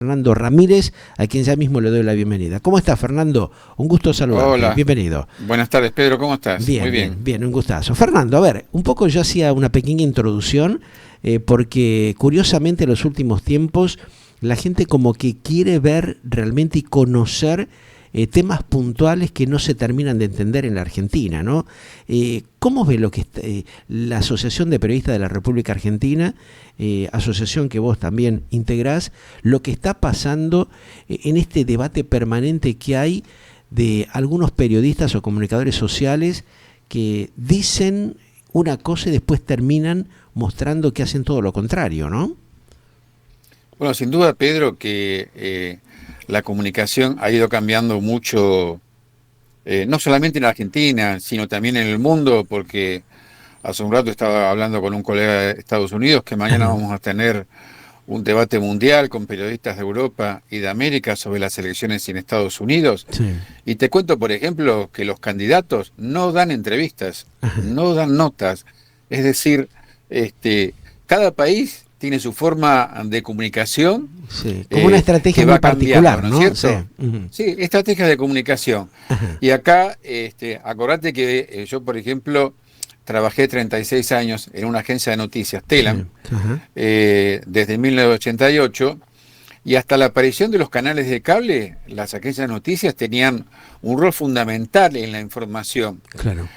Fernando Ramírez, a quien ya mismo le doy la bienvenida. ¿Cómo estás, Fernando? Un gusto saludarte. Hola. Bienvenido. Buenas tardes, Pedro, ¿cómo estás? Bien, Muy bien, bien. bien, un gustazo. Fernando, a ver, un poco yo hacía una pequeña introducción, porque curiosamente en los últimos tiempos la gente como que quiere ver realmente y conocer temas puntuales que no se terminan de entender en la Argentina, ¿no? ¿Cómo ve lo que la Asociación de Periodistas de la República Argentina, asociación que vos también integrás, lo que está pasando en este debate permanente que hay de algunos periodistas o comunicadores sociales que dicen una cosa y después terminan mostrando que hacen todo lo contrario, ¿no? Bueno, sin duda, Pedro, que la comunicación ha ido cambiando mucho, no solamente en Argentina, sino también en el mundo, porque hace un rato estaba hablando con un colega de Estados Unidos que mañana Ajá. vamos a tener un debate mundial con periodistas de Europa y de América sobre las elecciones en Estados Unidos. Sí. Y te cuento, por ejemplo, que los candidatos no dan entrevistas, Ajá. no dan notas. Es decir, cada país tiene su forma de comunicación Sí. Como una estrategia que muy va cambiando, particular, ¿no es ¿no? Sí. cierto? Ujú. Sí, estrategias de comunicación. Ajá. Y acá, acordate que yo, por ejemplo, trabajé 36 años en una agencia de noticias, Sí. Telam, Ajá. desde 1988, y hasta la aparición de los canales de cable, las agencias de noticias tenían un rol fundamental en la información. Claro.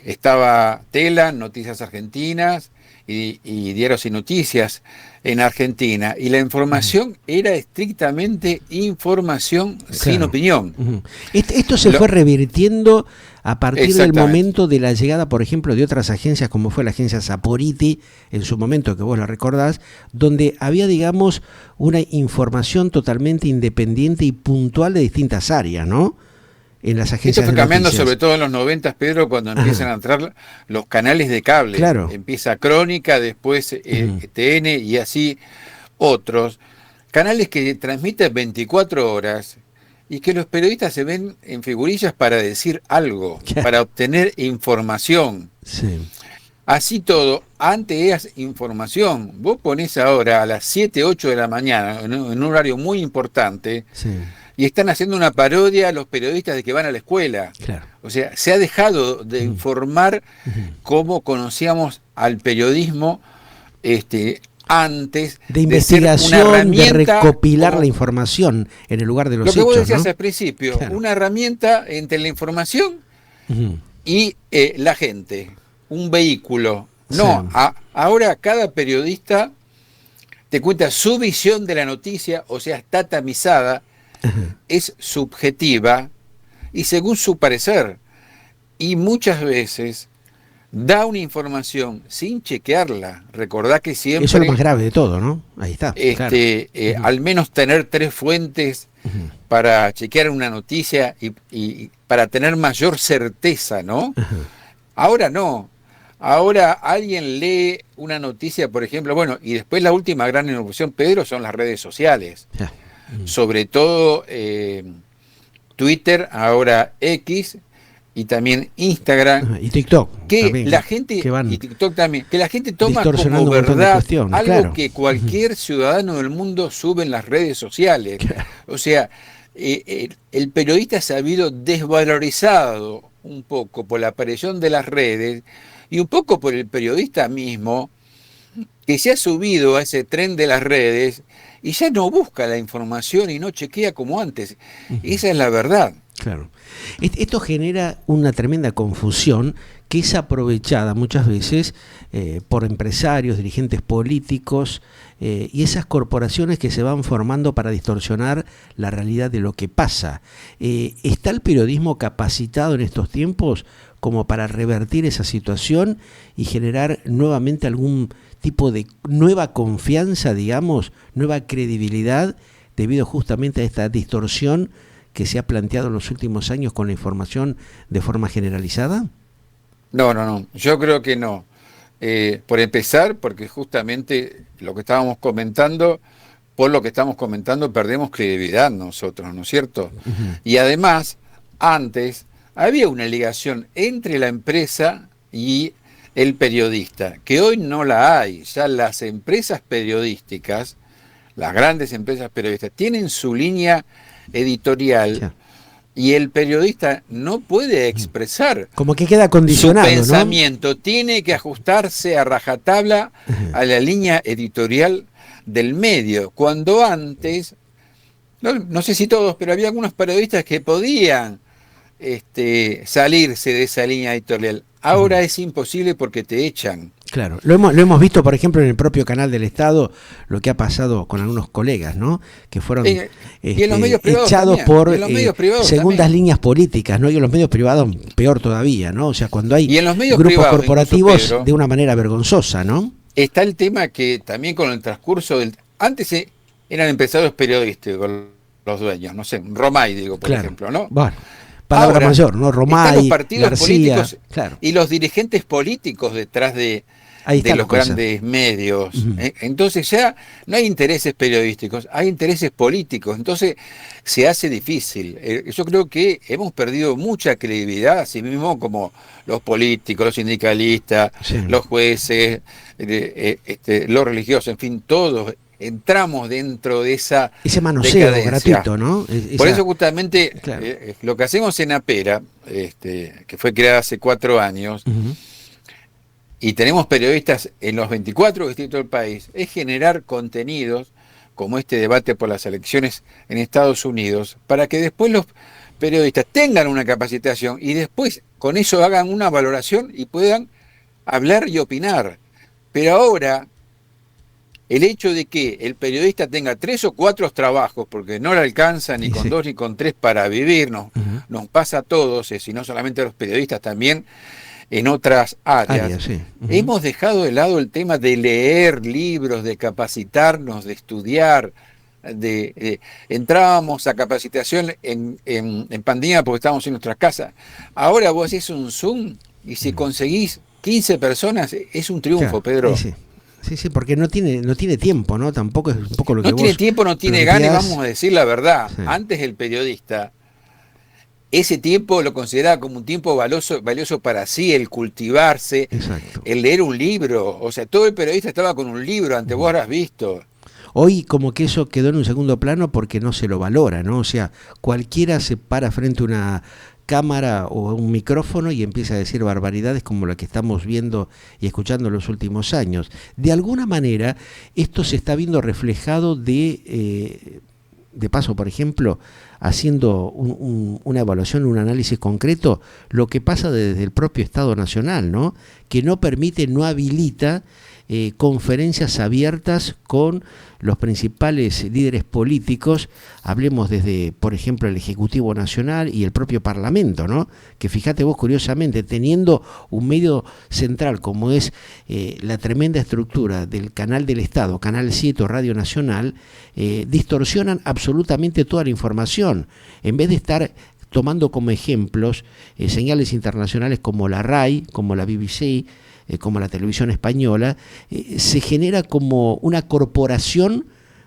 Estaba Telam, Noticias Argentinas y Diarios y Noticias en Argentina, y la información era estrictamente información sin Claro. opinión. Ujú. Esto se Lo- fue revirtiendo a partir del Exactamente. momento de la llegada, por ejemplo, de otras agencias, como fue la agencia Saporiti, en su momento, que vos la recordás, donde había, digamos, una información totalmente independiente y puntual de distintas áreas, ¿no? En las Esto agencias fue de cambiando noticias. sobre todo en los 90, Pedro, cuando empiezan Ajá. a entrar los canales de cable. Claro. Empieza Crónica, después Ujú. TN y así otros. Canales que transmiten 24 horas y que los periodistas se ven en figurillas para decir algo, para obtener información. Sí. Así todo, antes es información. Vos ponés ahora a las 7, 8 de la mañana, en un horario muy importante, Sí. y están haciendo una parodia a los periodistas de que van a la escuela. Claro. O sea, se ha dejado de Ujú. informar Ujú. cómo conocíamos al periodismo antes De de ser una investigación, de herramienta, recopilar la como información en el lugar de lo los que vos hechos, decías ¿no? al principio, Claro. una herramienta entre la información Ujú. y la gente, un vehículo. Sí. No, ahora cada periodista te cuenta su visión de la noticia, o sea, está tamizada, Ajá. es subjetiva y según su parecer. Y muchas veces da una información sin chequearla. Recordá que Eso es lo más siempre grave de todo, ¿no? Ahí está, claro. Ujú. al menos tener 3 fuentes Ujú. para chequear una noticia y para tener mayor certeza, ¿no? Ajá. Ahora no. Ahora alguien lee una noticia, por ejemplo, bueno, y después la última gran innovación, Pedro, son las redes sociales. Ya. Ujú. Sobre todo Twitter, ahora X, y también Instagram, Ajá. Y TikTok que también, la gente, que y van TikTok también, que la gente toma como distorsionando un montón de verdad cuestiones, algo claro. que Ujú. cualquier ciudadano del mundo sube en las redes sociales. Claro. O sea, el periodista se ha habido desvalorizado un poco por la aparición de las redes y un poco por el periodista mismo, que se ha subido a ese tren de las redes y ya no busca la información y no chequea como antes. Ujú. Esa es la verdad. Claro. Esto genera una tremenda confusión que es aprovechada muchas veces por empresarios, dirigentes políticos y esas corporaciones que se van formando para distorsionar la realidad de lo que pasa. ¿Está el periodismo capacitado en estos tiempos como para revertir esa situación y generar nuevamente algún tipo de nueva confianza, digamos, nueva credibilidad debido justamente a esta distorsión que se ha planteado en los últimos años con la información de forma generalizada? No, no, no, yo creo que no. Por empezar, porque justamente lo que estábamos comentando, por lo que estamos comentando, perdemos credibilidad nosotros, ¿no es cierto? Ujú. Y además, antes había una ligación entre la empresa y el periodista, que hoy no la hay. Ya las empresas periodísticas las grandes empresas periodistas, tienen su línea editorial. Sí. Y el periodista no puede expresar como que queda condicionado, su pensamiento, ¿no? tiene que ajustarse a rajatabla a la línea editorial del medio. Cuando antes, no sé si todos, pero había algunos periodistas que podían salirse de esa línea editorial. Ahora es imposible porque te echan. Claro, lo hemos visto, por ejemplo, en el propio canal del Estado, lo que ha pasado con algunos colegas, ¿no? Que fueron Y en los medios privados echados también, por y en los medios privados segundas también. líneas políticas, ¿no? Y en los medios privados peor todavía, ¿no? O sea, cuando hay Y en los medios grupos privados, corporativos incluso, Pedro, de una manera vergonzosa, ¿no? está el tema que también con el transcurso del... Antes eran empresarios periodísticos los dueños, no sé, Romay, digo, por Claro. ejemplo, ¿no? Bueno, palabra Ahora, mayor, ¿no? están los Romay, partidos García, políticos claro. y los dirigentes políticos detrás de Ahí está la los cosa. grandes medios. Entonces ya no hay intereses periodísticos, hay intereses políticos. Entonces se hace difícil. Yo creo que hemos perdido mucha credibilidad, así mismo como los políticos, los sindicalistas, Sí. los jueces, los religiosos, en fin, todos entramos dentro de esa Ese manoseo decadencia. gratuito, ¿no? Por eso justamente Claro. lo que hacemos en APERA, que fue creada hace 4 años, y tenemos periodistas en los 24 distritos del país, es generar contenidos como este debate por las elecciones en Estados Unidos, para que después los periodistas tengan una capacitación y después con eso hagan una valoración y puedan hablar y opinar. Pero ahora, el hecho de que el periodista tenga 3 o 4 trabajos, porque no le alcanza ni con 2 ni con 3 para vivir, nos pasa a todos, y no solamente a los periodistas, también en otras áreas. Sí. Hemos dejado de lado el tema de leer libros, de capacitarnos, de estudiar. Entrábamos a capacitación en pandemia porque estábamos en nuestras casas. Ahora vos haces un Zoom y si conseguís 15 personas, es un triunfo, Claro. Pedro. Sí, porque no tiene tiempo, ¿no? Tampoco es un poco lo que No tiene tiempo, no tiene ganas, vamos a decir la verdad. Sí. Antes el periodista, ese tiempo lo consideraba como un tiempo valioso para sí, el cultivarse, Exacto. el leer un libro. O sea, todo el periodista estaba con un libro, antes vos habrás visto. Hoy como que eso quedó en un segundo plano porque no se lo valora, ¿no? O sea, cualquiera se para frente a una cámara o un micrófono y empieza a decir barbaridades como la que estamos viendo y escuchando en los últimos años. De alguna manera, esto se está viendo reflejado de paso, por ejemplo, haciendo una evaluación, un análisis concreto, lo que pasa desde el propio Estado Nacional, ¿no? Que no permite, no habilita conferencias abiertas con los principales líderes políticos, hablemos desde, por ejemplo, el Ejecutivo Nacional y el propio Parlamento, ¿no? Que fíjate vos, curiosamente, teniendo un medio central como es la tremenda estructura del canal del Estado, Canal 7 o Radio Nacional, distorsionan absolutamente toda la información, en vez de estar tomando como ejemplos señales internacionales como la RAI, como la BBC, como la televisión española, se genera como una corporación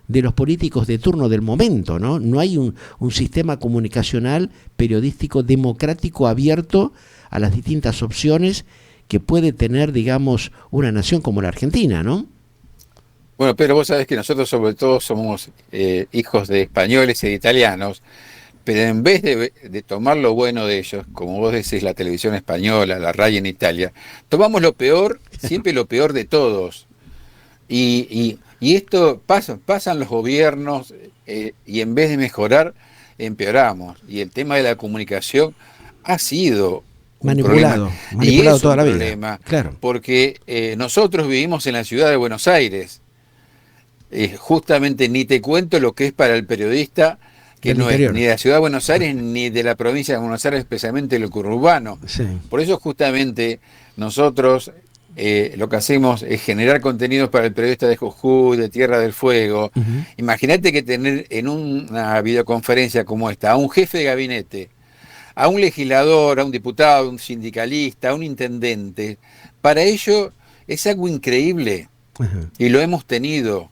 de los políticos de turno del momento, ¿no? No hay un sistema comunicacional periodístico democrático abierto a las distintas opciones que puede tener, digamos, una nación como la Argentina, ¿no? Bueno, pero vos sabés que nosotros sobre todo somos hijos de españoles y de italianos, pero en vez de tomar lo bueno de ellos, como vos decís, la televisión española, la RAI en Italia, tomamos lo peor, siempre lo peor de todos. Y esto pasan los gobiernos y en vez de mejorar, empeoramos. Y el tema de la comunicación ha sido manipulado toda la vida. Claro. Porque nosotros vivimos en la ciudad de Buenos Aires. Justamente ni te cuento lo que es para el periodista, que no es ni de la ciudad de Buenos Aires ni de la provincia de Buenos Aires, especialmente lo urbano. Sí. Por eso justamente nosotros lo que hacemos es generar contenidos para el periodista de Jujuy, de Tierra del Fuego. Imagínate que tener en una videoconferencia como esta a un jefe de gabinete, a un legislador, a un diputado, a un sindicalista, a un intendente. Para ello es algo increíble y lo hemos tenido.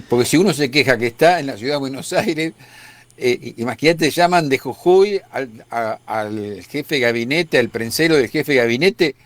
Porque si uno se queja que está en la ciudad de Buenos Aires, imagínate, llaman de Jujuy al jefe de gabinete, al prensero del jefe de gabinete,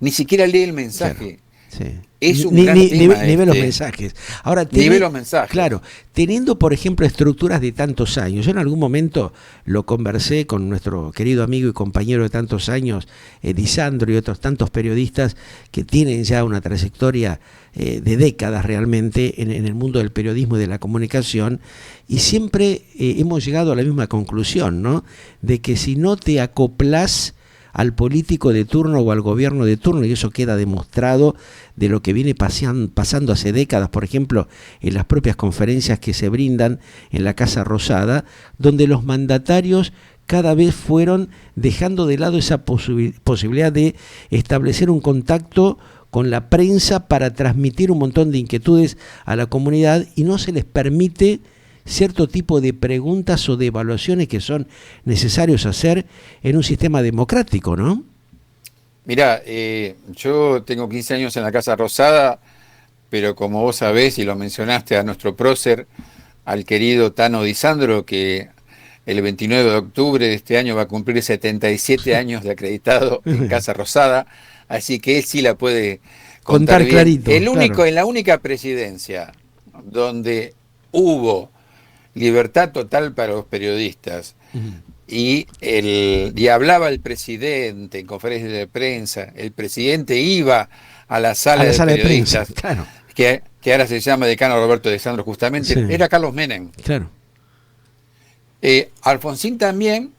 ni siquiera lee el mensaje. Claro. Sí. Es un gran tema ni ve los mensajes. Ahora, ni ve los mensajes. Claro, teniendo, por ejemplo, estructuras de tantos años. Yo en algún momento lo conversé con nuestro querido amigo y compañero de tantos años, Disandro, y otros tantos periodistas que tienen ya una trayectoria de décadas realmente en el mundo del periodismo y de la comunicación, y siempre hemos llegado a la misma conclusión, ¿no? De que si no te acoplás al político de turno o al gobierno de turno, y eso queda demostrado de lo que viene pasando hace décadas, por ejemplo, en las propias conferencias que se brindan en la Casa Rosada, donde los mandatarios cada vez fueron dejando de lado esa posibilidad de establecer un contacto con la prensa para transmitir un montón de inquietudes a la comunidad, y no se les permite cierto tipo de preguntas o de evaluaciones que son necesarios hacer en un sistema democrático, ¿no? Mirá, yo tengo 15 años en la Casa Rosada, pero como vos sabés y lo mencionaste a nuestro prócer, al querido Tano Disandro, que el 29 de octubre de este año va a cumplir 77 años de acreditado en Casa Rosada, así que él sí la puede contar bien. Clarito. En la única presidencia donde hubo libertad total para los periodistas, y hablaba el presidente en conferencias de prensa, el presidente iba a la sala de periodistas, prensa, claro. que ahora se llama decano Roberto Disandro justamente, sí. Era Carlos Menem. Claro. Alfonsín también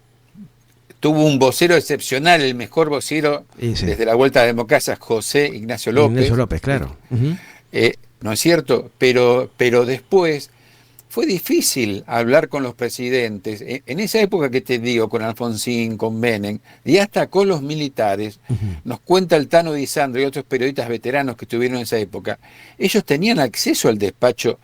tuvo un vocero excepcional, el mejor vocero desde la vuelta a la democracia, José Ignacio López. Ignacio López, claro. ¿No es cierto? Pero después fue difícil hablar con los presidentes. En esa época que te digo, con Alfonsín, con Menem, y hasta con los militares, nos cuenta el Tano Disandro y otros periodistas veteranos que estuvieron en esa época, ellos tenían acceso al despacho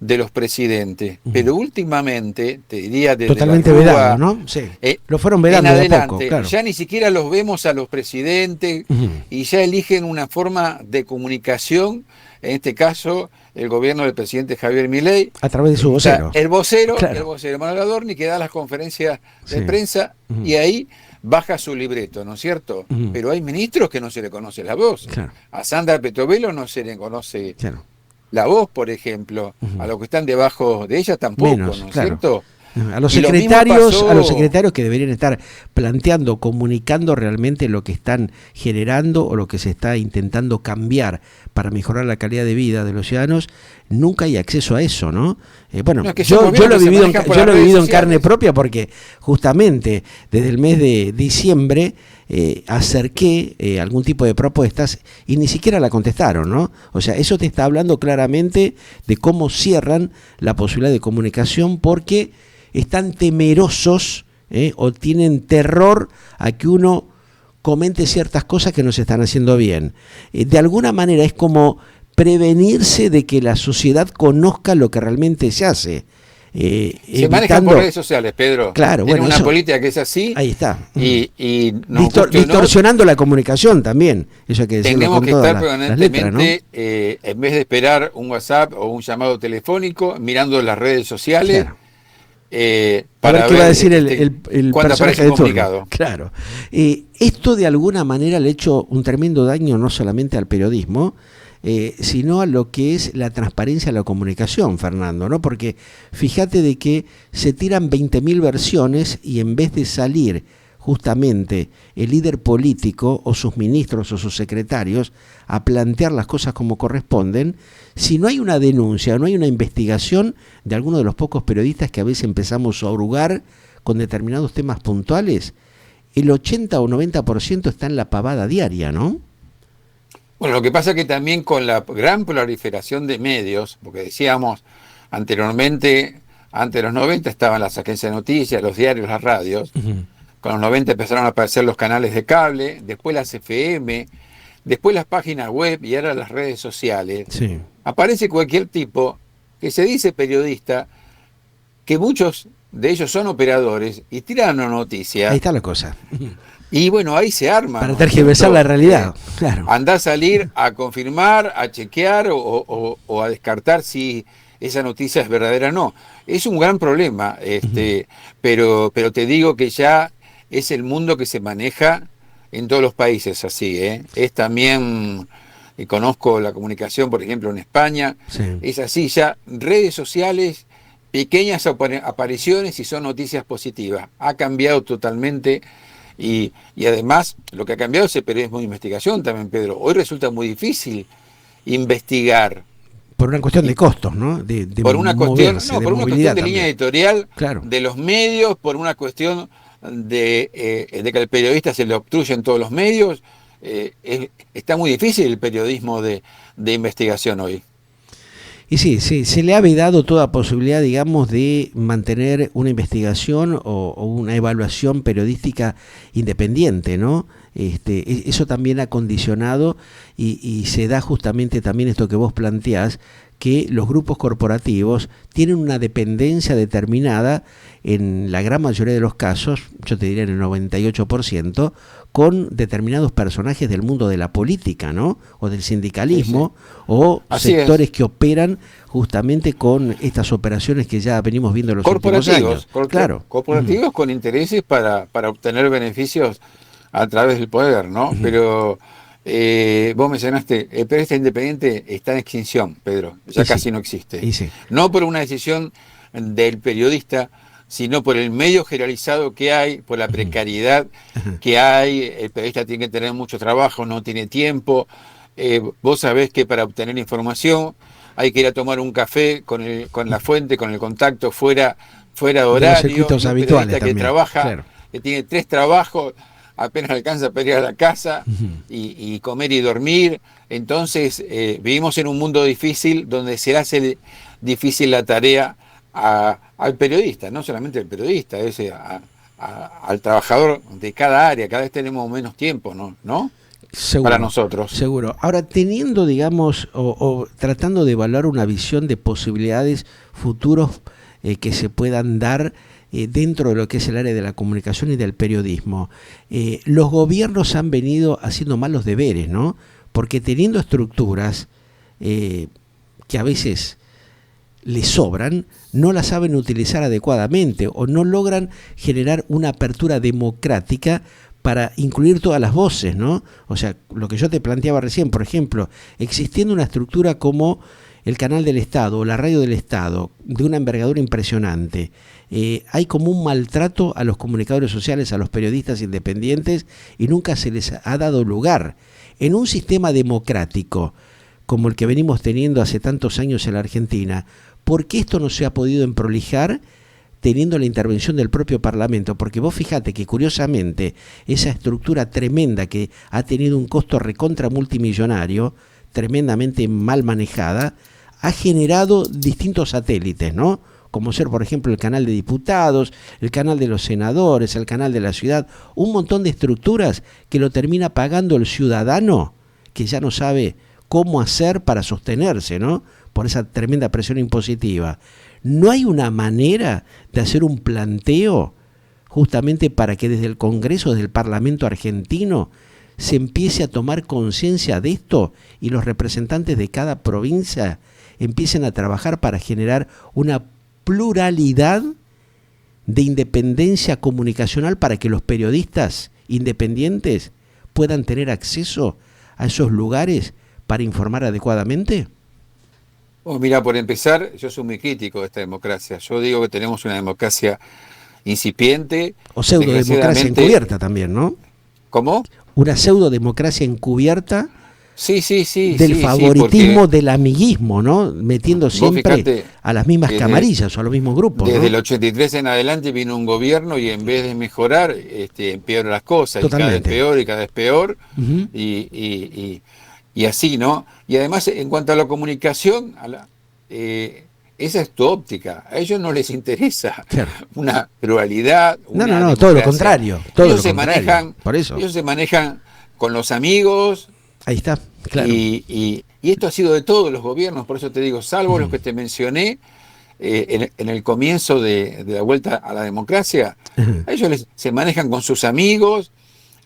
de los presidentes, pero últimamente, te diría desde totalmente la Rúa, vedado, ¿no? Sí. Lo fueron vedando en adelante, de poco, claro. Ya ni siquiera los vemos a los presidentes, y ya eligen una forma de comunicación, en este caso el gobierno del presidente Javier Milei, a través de su vocero. El vocero Manuel Adorni, que da las conferencias de prensa, y ahí baja su libreto, ¿no es cierto? Pero hay ministros que no se le conoce la voz. Claro. A Sandra Petrovello no se le conoce la voz, por ejemplo. A los que están debajo de ella tampoco, menos, ¿no es cierto? A los secretarios que deberían estar planteando, comunicando realmente lo que están generando o lo que se está intentando cambiar para mejorar la calidad de vida de los ciudadanos, nunca hay acceso a eso, ¿no? Bueno, es que yo lo he vivido en carne propia, porque justamente desde el mes de diciembre acerqué algún tipo de propuestas y ni siquiera la contestaron, ¿no? O sea, eso te está hablando claramente de cómo cierran la posibilidad de comunicación, porque están temerosos o tienen terror a que uno comente ciertas cosas que no se están haciendo bien. De alguna manera es como prevenirse de que la sociedad conozca lo que realmente se hace. Se manejan por redes sociales, Pedro. Claro, bueno, una eso, política que es así. Ahí está. Y distorsionando la comunicación también. Eso hay que decirlo. Tenemos con que todas estar permanentemente, letras, ¿no? En vez de esperar un WhatsApp o un llamado telefónico, mirando las redes sociales. Claro. Para ver qué va a decir el personaje de turno. Claro. Esto de alguna manera le ha hecho un tremendo daño no solamente al periodismo, sino a lo que es la transparencia de la comunicación, Fernando, ¿no? Porque fíjate de que se tiran 20.000 versiones, y en vez de salir justamente el líder político o sus ministros o sus secretarios a plantear las cosas como corresponden, si no hay una denuncia, no hay una investigación de alguno de los pocos periodistas que a veces empezamos a orugar con determinados temas puntuales, el 80 o 90% está en la pavada diaria, ¿no? Bueno, lo que pasa es que también con la gran proliferación de medios, porque decíamos anteriormente, antes de los 90 estaban las agencias de noticias, los diarios, las radios. Con los 90 empezaron a aparecer los canales de cable, después las FM, después las páginas web y ahora las redes sociales. Sí. Aparece cualquier tipo que se dice periodista, que muchos de ellos son operadores y tiran una noticia. Ahí está la cosa. Y bueno, ahí se arma. Para tergiversar la realidad, claro. Andá a salir a confirmar, a chequear o a descartar si esa noticia es verdadera o no. Es un gran problema, pero te digo que ya es el mundo que se maneja en todos los países así, Es también y conozco la comunicación, por ejemplo, en España, Sí. es así, ya redes sociales, pequeñas apariciones y son noticias positivas. Ha cambiado totalmente y además lo que ha cambiado es el periodismo de investigación también, Pedro. Hoy resulta muy difícil investigar. Por una cuestión de Y costos, ¿no? De por una cuestión, moverse, no, de por una cuestión movilidad de línea también. editorial Claro. de los medios, por una cuestión de que al periodista se le obstruyen todos los medios. Está muy difícil el periodismo de investigación hoy. Y sí, sí, se le ha vedado toda posibilidad, digamos, de mantener una investigación o una evaluación periodística independiente, ¿no? Eso también ha condicionado y se da justamente también esto que vos planteás, que los grupos corporativos tienen una dependencia determinada en la gran mayoría de los casos, yo te diría en el 98%, con determinados personajes del mundo de la política, ¿no? O del sindicalismo, sí, sí. O así sectores es. que operan justamente con estas operaciones que ya venimos viendo en los últimos años. Claro. Corporativos con intereses para obtener beneficios a través del poder, ¿no? Pero vos mencionaste, el periodista independiente está en extinción, Pedro, ya casi no existe. Sí. No por una decisión del periodista, sino por el medio generalizado que hay, por la precariedad que hay. El periodista tiene que tener mucho trabajo, no tiene tiempo. Vos sabés que para obtener información hay que ir a tomar un café con la fuente, con el contacto fuera de horario. De los circuitos habituales también. Que trabaja, claro. Que tiene 3 trabajos, apenas alcanza para ir a la casa y comer y dormir. Entonces vivimos en un mundo difícil donde se hace difícil la tarea al periodista, no solamente al periodista, al trabajador de cada área. Cada vez tenemos menos tiempo, ¿no? Seguro, para nosotros. Seguro. Ahora, teniendo, digamos, o tratando de evaluar una visión de posibilidades futuros que se puedan dar dentro de lo que es el área de la comunicación y del periodismo, los gobiernos han venido haciendo mal los deberes, ¿no? Porque teniendo estructuras que a veces les sobran, no las saben utilizar adecuadamente o no logran generar una apertura democrática para incluir todas las voces, ¿no? O sea, lo que yo te planteaba recién, por ejemplo, existiendo una estructura como el canal del Estado o la radio del Estado, de una envergadura impresionante, hay como un maltrato a los comunicadores sociales, a los periodistas independientes, y nunca se les ha dado lugar. En un sistema democrático como el que venimos teniendo hace tantos años en la Argentina, ¿por qué esto no se ha podido emprolijar teniendo la intervención del propio Parlamento? Porque vos fijate que curiosamente esa estructura tremenda que ha tenido un costo recontra multimillonario, tremendamente mal manejada, ha generado distintos satélites, ¿no? Como ser, por ejemplo, el canal de diputados, el canal de los senadores, el canal de la ciudad, un montón de estructuras que lo termina pagando el ciudadano, que ya no sabe cómo hacer para sostenerse, ¿no? Por esa tremenda presión impositiva. ¿No hay una manera de hacer un planteo justamente para que desde el Congreso, desde el Parlamento argentino, se empiece a tomar conciencia de esto y los representantes de cada provincia empiecen a trabajar para generar una pluralidad de independencia comunicacional para que los periodistas independientes puedan tener acceso a esos lugares para informar adecuadamente? Mira, por empezar, yo soy muy crítico de esta democracia. Yo digo que tenemos una democracia incipiente. O pseudo-democracia encubierta también, ¿no? ¿Cómo? Una pseudo-democracia encubierta. Sí. Del favoritismo, del amiguismo, ¿no? Metiendo siempre a las mismas camarillas o a los mismos grupos. Desde ¿no? el 83 en adelante vino un gobierno y en vez de mejorar, empeora las cosas. Totalmente. Y cada vez peor. Y así, ¿no? Y además, en cuanto a la comunicación, esa es tu óptica. A ellos no les interesa una pluralidad. No, todo lo contrario. Ellos se manejan con los amigos. Ahí está, claro. Y esto ha sido de todos los gobiernos, por eso te digo, salvo los que te mencioné en el comienzo de la vuelta a la democracia, ellos se manejan con sus amigos.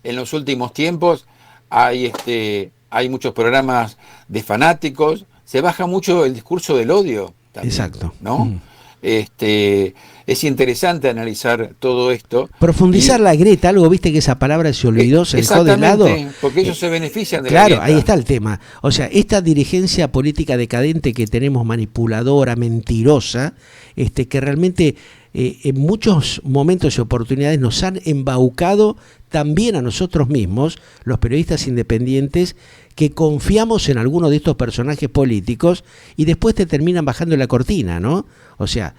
En los últimos tiempos hay muchos programas de fanáticos, se baja mucho el discurso del odio también, exacto. ¿no? Es interesante analizar todo esto. Profundizar Y la grieta, algo viste que esa palabra se olvidó, se dejó de lado. exactamente, porque ellos se benefician de la Claro, ahí grieta. está el tema. O sea, esta dirigencia política decadente que tenemos, manipuladora, mentirosa, que realmente en muchos momentos y oportunidades nos han embaucado también a nosotros mismos, los periodistas independientes, que confiamos en alguno de estos personajes políticos y después te terminan bajando la cortina, ¿no? O sea,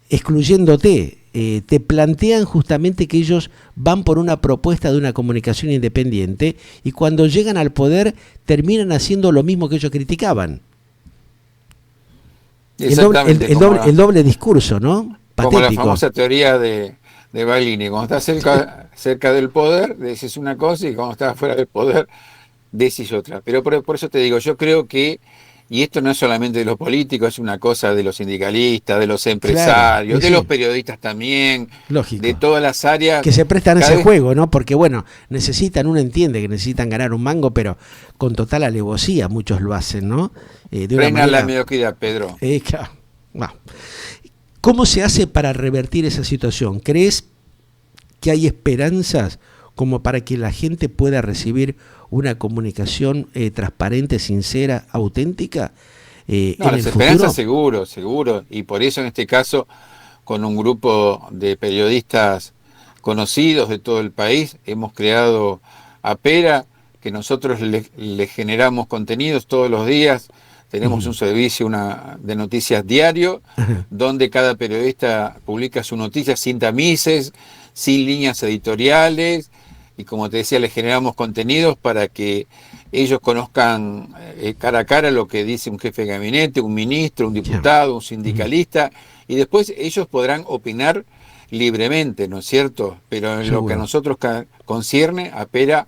excluyéndote, te plantean justamente que ellos van por una propuesta de una comunicación independiente y cuando llegan al poder terminan haciendo lo mismo que ellos criticaban. Exactamente, El doble discurso, ¿no? como la Patético. famosa teoría de Baglini. Cuando estás cerca del poder, decís una cosa, y cuando estás fuera del poder, decís otra. Pero por eso te digo, yo creo que, y esto no es solamente de los políticos, es una cosa de los sindicalistas, de los Claro, empresarios, de sí, los periodistas también, de lógico. todas las áreas. Que se prestan a Cada ese vez juego, ¿no? Porque bueno, uno entiende que necesitan ganar un mango, pero con total alevosía muchos lo hacen, ¿no? De una frena la manera... mediocridad, Pedro. Claro, no. ¿Cómo se hace para revertir esa situación? ¿Crees que hay esperanzas como para que la gente pueda recibir una comunicación transparente, sincera, auténtica No, en las el esperanzas futuro? seguro, seguro. Y por eso en este caso, con un grupo de periodistas conocidos de todo el país, hemos creado Apera, que nosotros le generamos contenidos todos los días. Tenemos Ujú. un servicio de noticias diario, Ajá. donde cada periodista publica su noticia sin tamices, sin líneas editoriales, y como te decía, les generamos contenidos para que ellos conozcan cara a cara lo que dice un jefe de gabinete, un ministro, un Ya. diputado, un Ujú. sindicalista, y después ellos podrán opinar libremente, ¿no es cierto? Pero en lo que a Seguro. nosotros concierne, Apera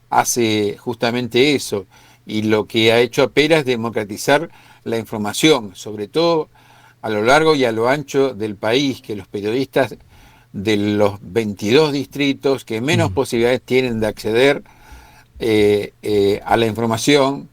hace justamente eso. Y lo que ha hecho Apera es democratizar la información, sobre todo a lo largo y a lo ancho del país, que los periodistas de los 22 distritos que menos Ujú. posibilidades tienen de acceder a la información,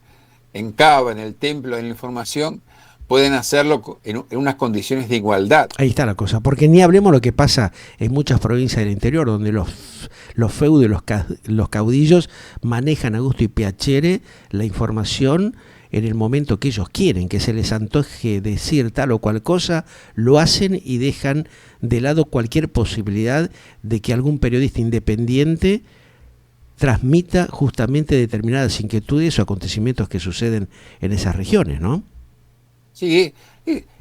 en Cava, en el templo de la información, pueden hacerlo en unas condiciones de igualdad. Ahí está la cosa, porque ni hablemos lo que pasa en muchas provincias del interior, donde los feudos y los caudillos manejan a gusto y piacere la información en el momento que ellos quieren, que se les antoje decir tal o cual cosa, lo hacen y dejan de lado cualquier posibilidad de que algún periodista independiente transmita justamente determinadas inquietudes o acontecimientos que suceden en esas regiones, ¿no? Sí,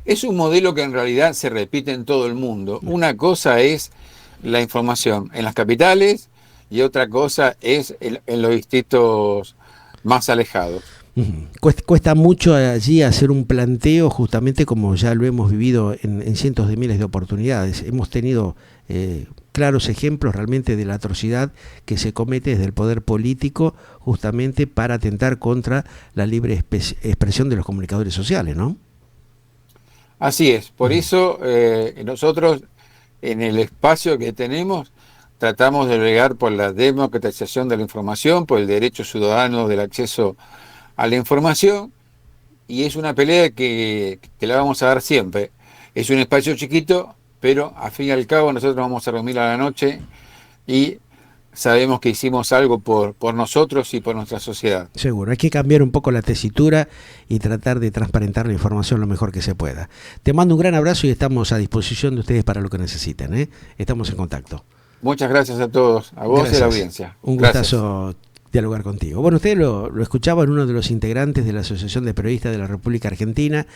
es un modelo que en realidad se repite en todo el mundo. Una cosa es la información en las capitales y otra cosa es en los distritos más alejados. Ujú. Cuesta mucho allí hacer un planteo, justamente como ya lo hemos vivido en cientos de miles de oportunidades. Hemos tenido claros ejemplos realmente de la atrocidad que se comete desde el poder político justamente para atentar contra la libre expresión de los comunicadores sociales, ¿no? Así es, por Ujú. eso nosotros en el espacio que tenemos tratamos de bregar por la democratización de la información, por el derecho ciudadano del acceso a la información, y es una pelea que la vamos a dar siempre. Es un espacio chiquito, pero a fin y al cabo nosotros vamos a dormir a la noche y sabemos que hicimos algo por nosotros y por nuestra sociedad. Seguro, hay que cambiar un poco la tesitura y tratar de transparentar la información lo mejor que se pueda. Te mando un gran abrazo y estamos a disposición de ustedes para lo que necesiten, ¿eh? Estamos en contacto. Muchas gracias a todos, a vos y a la Gracias. audiencia. Un Gracias. gustazo dialogar contigo. Bueno, ustedes lo escuchaban, uno de los integrantes de la Asociación de Periodistas de la República Argentina,